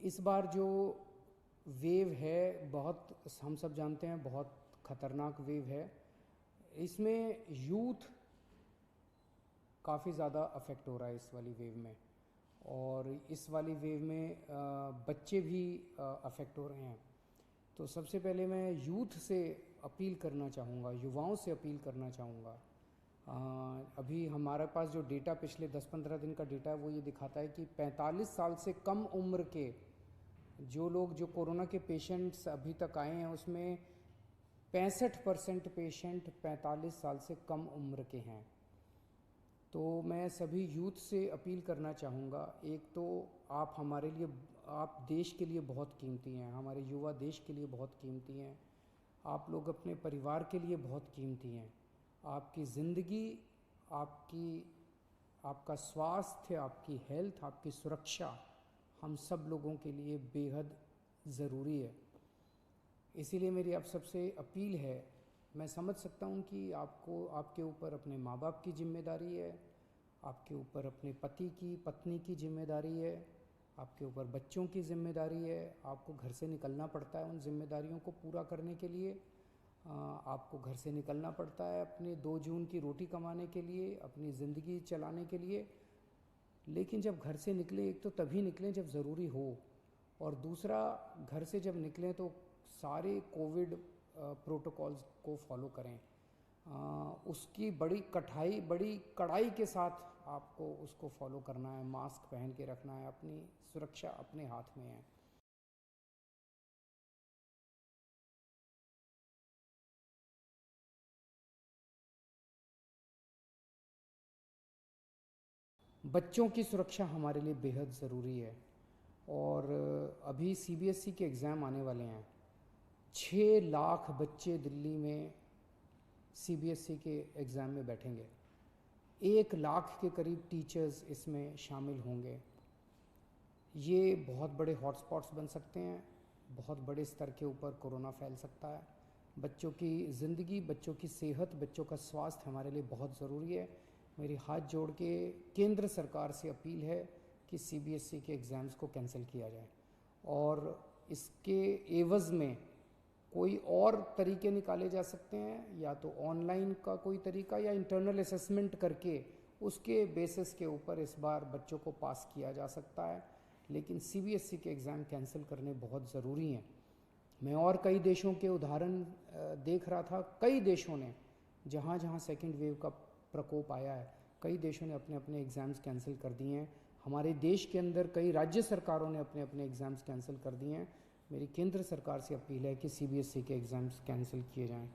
इस बार जो वेव है बहुत, हम सब जानते हैं, बहुत ख़तरनाक वेव है। इसमें यूथ काफ़ी ज़्यादा अफेक्ट हो रहा है इस वाली वेव में, और इस वाली वेव में बच्चे भी अफेक्ट हो रहे हैं। तो सबसे पहले मैं यूथ से अपील करना चाहूँगा, युवाओं से अपील करना चाहूँगा। अभी हमारे पास जो डेटा पिछले 10-15 दिन का डेटा है वो ये दिखाता है कि 45 साल से कम उम्र के जो लोग, जो कोरोना के पेशेंट्स अभी तक आए हैं, उसमें 65% पेशेंट 45 साल से कम उम्र के हैं। तो मैं सभी यूथ से अपील करना चाहूँगा, एक तो आप हमारे लिए, आप देश के लिए बहुत कीमती हैं, हमारे युवा देश के लिए बहुत कीमती हैं, आप लोग अपने परिवार के लिए बहुत कीमती हैं। आपकी ज़िंदगी, आपका स्वास्थ्य, आपकी हेल्थ, आपकी सुरक्षा हम सब लोगों के लिए बेहद ज़रूरी है। इसीलिए मेरी आप सबसे अपील है, मैं समझ सकता हूँ कि आपको, आपके ऊपर अपने माँ बाप की जिम्मेदारी है, आपके ऊपर अपने पति की, पत्नी की जिम्मेदारी है, आपके ऊपर बच्चों की जिम्मेदारी है, आपको घर से निकलना पड़ता है उन जिम्मेदारियों को पूरा करने के लिए। आपको घर से निकलना पड़ता है अपने 2 जून की रोटी कमाने के लिए, अपनी ज़िंदगी चलाने के लिए। लेकिन जब घर से निकले, एक तो तभी निकलें जब ज़रूरी हो, और दूसरा घर से जब निकलें तो सारे कोविड प्रोटोकॉल्स को फॉलो करें। उसकी बड़ी कड़ाई के साथ आपको उसको फॉलो करना है, मास्क पहन के रखना है, अपनी सुरक्षा अपने हाथ में है। बच्चों की सुरक्षा हमारे लिए बेहद ज़रूरी है, और अभी सीबीएसई के एग्ज़ाम आने वाले हैं। 6 लाख बच्चे दिल्ली में सीबीएसई के एग्ज़ाम में बैठेंगे, 1 लाख के करीब टीचर्स इसमें शामिल होंगे। ये बहुत बड़े हॉटस्पॉट्स बन सकते हैं, बहुत बड़े स्तर के ऊपर कोरोना फैल सकता है। बच्चों की ज़िंदगी, बच्चों की सेहत, बच्चों का स्वास्थ्य हमारे लिए बहुत ज़रूरी है। मेरी हाथ जोड़ के केंद्र सरकार से अपील है कि सीबीएसई के एग्ज़ाम्स को कैंसिल किया जाए, और इसके एवज़ में कोई और तरीके निकाले जा सकते हैं, या तो ऑनलाइन का कोई तरीका, या इंटरनल असेसमेंट करके उसके बेसिस के ऊपर इस बार बच्चों को पास किया जा सकता है। लेकिन सीबीएसई के एग्ज़ाम कैंसिल करने बहुत ज़रूरी हैं। मैं और कई देशों के उदाहरण देख रहा था, कई देशों ने, जहाँ जहाँ सेकेंड वेव का प्रकोप आया है, कई देशों ने अपने अपने एग्ज़ाम्स कैंसिल कर दिए हैं। हमारे देश के अंदर कई राज्य सरकारों ने अपने अपने एग्ज़ाम्स कैंसिल कर दिए हैं। मेरी केंद्र सरकार से अपील है कि सीबीएसई के एग्ज़ाम्स कैंसिल किए जाएं।